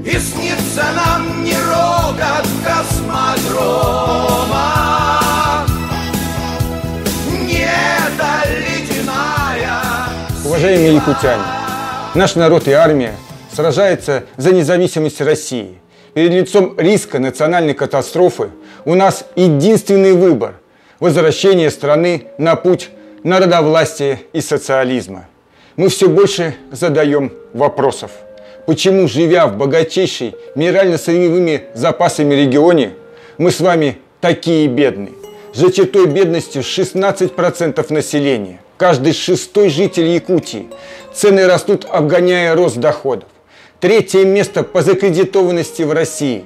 И снится нам не рокот космодрома, не эта ледяная. Уважаемые якутяне, наш народ и армия сражаются за независимость России. Перед лицом риска национальной катастрофы у нас единственный выбор – возвращение страны на путь народовластия и социализма. Мы все больше задаем вопросов. Почему, живя в богатейшей минерально-сырьевыми запасами регионе, мы с вами такие бедные? За чертой бедности 16% населения. Каждый шестой житель Якутии. Цены растут, обгоняя рост доходов. Третье место по закредитованности в России.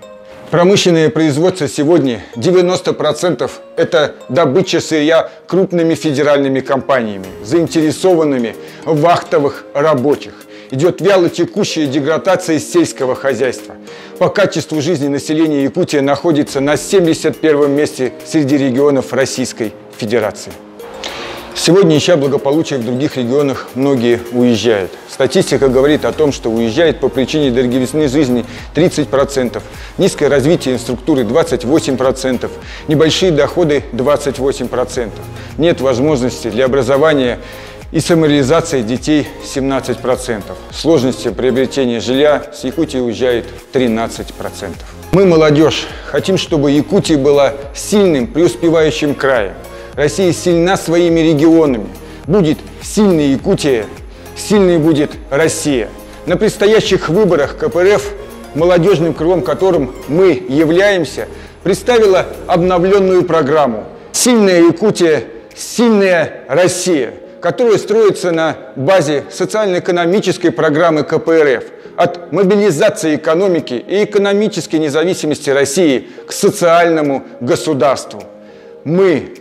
Промышленное производство сегодня 90% это добыча сырья крупными федеральными компаниями, заинтересованными в вахтовых рабочих. Идет вяло текущая деградация сельского хозяйства. По качеству жизни населения Якутия находится на 71-м месте среди регионов Российской Федерации. Сегодня, ища благополучия в других регионах, многие уезжают. Статистика говорит о том, что уезжает по причине дороговизны жизни 30%, низкое развитие структуры 28%, небольшие доходы 28%, нет возможности для образования и самореализации детей 17%. Сложности приобретения жилья с Якутии уезжает 13%. Мы, молодежь, хотим, чтобы Якутия была сильным, преуспевающим краем. Россия сильна своими регионами. Будет сильная Якутия, сильной будет Россия. На предстоящих выборах КПРФ, молодежным крылом которым мы являемся, представила обновленную программу «Сильная Якутия, сильная Россия», которая строится на базе социально-экономической программы КПРФ от мобилизации экономики и экономической независимости России к социальному государству. Мы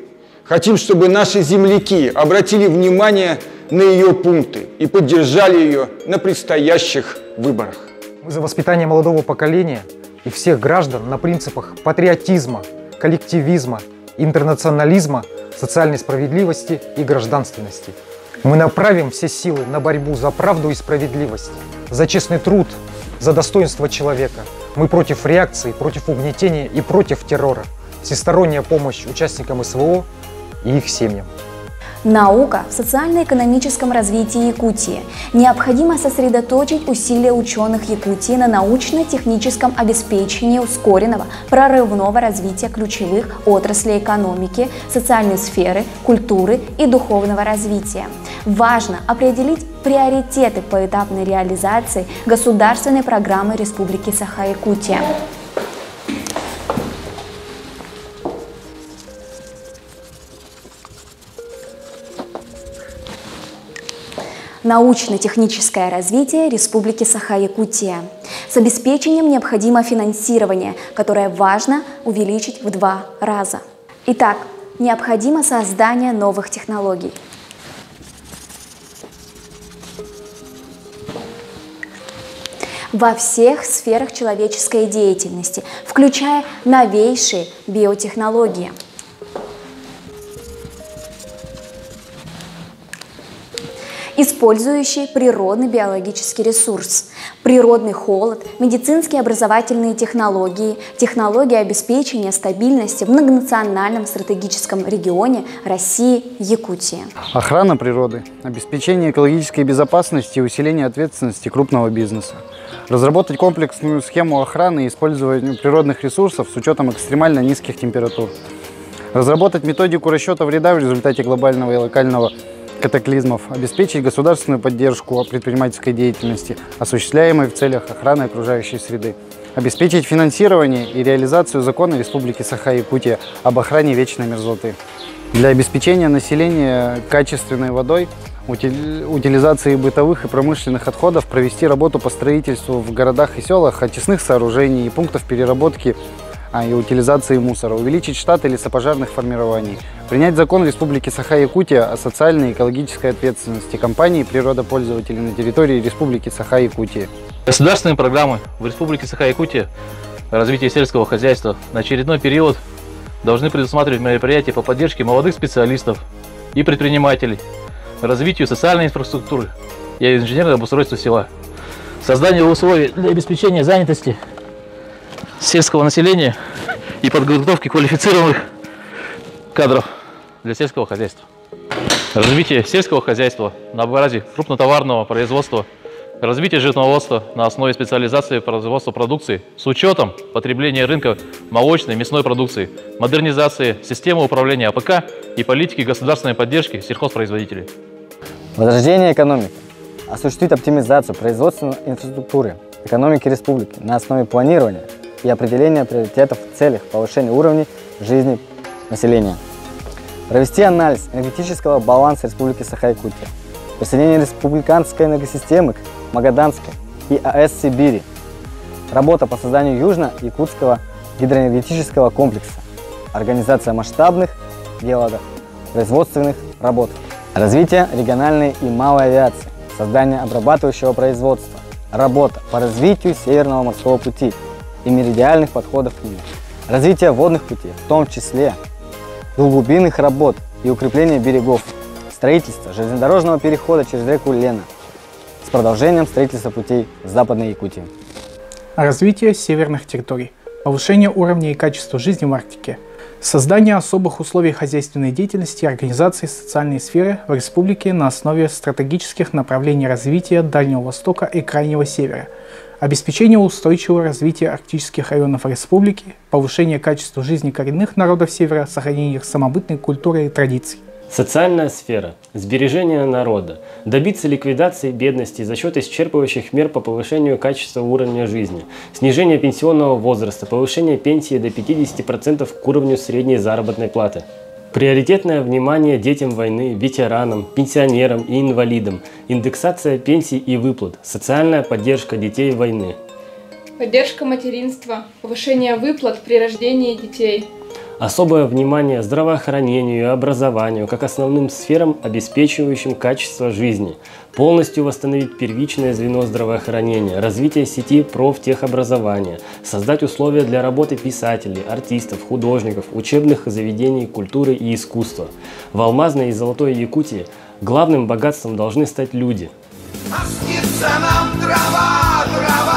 хотим, чтобы наши земляки обратили внимание на ее пункты и поддержали ее на предстоящих выборах. Мы за воспитание молодого поколения и всех граждан на принципах патриотизма, коллективизма, интернационализма, социальной справедливости и гражданственности. Мы направим все силы на борьбу за правду и справедливость, за честный труд, за достоинство человека. Мы против реакции, против угнетения и против террора. Всесторонняя помощь участникам СВО и их семьям. Наука в социально-экономическом развитии Якутии. Необходимо сосредоточить усилия ученых Якутии на научно-техническом обеспечении ускоренного прорывного развития ключевых отраслей экономики, социальной сферы, культуры и духовного развития. Важно определить приоритеты поэтапной реализации государственной программы Республики Саха-Якутия. Научно-техническое развитие Республики Саха-Якутия. С обеспечением необходимо финансирование, которое важно увеличить в 2 раза. Итак, необходимо создание новых технологий. Во всех сферах человеческой деятельности, включая новейшие биотехнологии. Использующий природный биологический ресурс, природный холод, медицинские образовательные технологии, технологии обеспечения стабильности в многонациональном стратегическом регионе России Якутии. Охрана природы, обеспечение экологической безопасности и усиление ответственности крупного бизнеса. Разработать комплексную схему охраны и использования природных ресурсов с учетом экстремально низких температур. Разработать методику расчета вреда в результате глобального и локального катаклизмов, обеспечить государственную поддержку предпринимательской деятельности, осуществляемой в целях охраны окружающей среды, обеспечить финансирование и реализацию закона Республики Саха-Якутия об охране вечной мерзлоты. Для обеспечения населения качественной водой, утилизации бытовых и промышленных отходов провести работу по строительству в городах и селах очистных сооружений и пунктов переработки и утилизации мусора, увеличить штаты лесопожарных формирований, принять закон Республики Саха-Якутия о социальной и экологической ответственности компаний и природопользователей на территории Республики Саха-Якутия. Государственные программы в Республике Саха-Якутия развития сельского хозяйства на очередной период должны предусматривать мероприятия по поддержке молодых специалистов и предпринимателей, развитию социальной инфраструктуры и инженерного обустройства села. Создание условий для обеспечения занятости сельского населения и подготовки квалифицированных кадров для сельского хозяйства. Развитие сельского хозяйства на базе крупнотоварного производства, развитие животноводства на основе специализации производства продукции с учетом потребления рынка молочной и мясной продукции, модернизации системы управления АПК и политики государственной поддержки сельхозпроизводителей. Возрождение экономики. Осуществить оптимизацию производственной инфраструктуры экономики республики на основе планирования и определения приоритетов в целях повышения уровня жизни населения. Провести анализ энергетического баланса Республики Саха-Якутия. Присоединение республиканской энергосистемы к Магаданской и АЭС Сибири. Работа по созданию Южно-Якутского гидроэнергетического комплекса. Организация масштабных геолого-производственных работ. Развитие региональной и малой авиации. Создание обрабатывающего производства. Работа по развитию Северного морского пути и меридиальных подходов к нему. Развитие водных путей, в том числе глубинных работ и укрепление берегов. Строительство железнодорожного перехода через реку Лена с продолжением строительства путей в Западной Якутии. Развитие северных территорий. Повышение уровня и качества жизни в Арктике. Создание особых условий хозяйственной деятельности и организации социальной сферы в республике на основе стратегических направлений развития Дальнего Востока и Крайнего Севера. Обеспечение устойчивого развития арктических районов республики, повышение качества жизни коренных народов Севера, сохранение их самобытной культуры и традиций. Социальная сфера. Сбережение народа. Добиться ликвидации бедности за счет исчерпывающих мер по повышению качества уровня жизни. Снижение пенсионного возраста. Повышение пенсии до 50% к уровню средней заработной платы. Приоритетное внимание детям войны, ветеранам, пенсионерам и инвалидам. Индексация пенсий и выплат. Социальная поддержка детей войны. Поддержка материнства. Повышение выплат при рождении детей. Особое внимание здравоохранению и образованию как основным сферам, обеспечивающим качество жизни. Полностью восстановить первичное звено здравоохранения, развитие сети профтехобразования, создать условия для работы писателей, артистов, художников, учебных заведений культуры и искусства. В Алмазной и Золотой Якутии главным богатством должны стать люди. А снится нам трава, трава.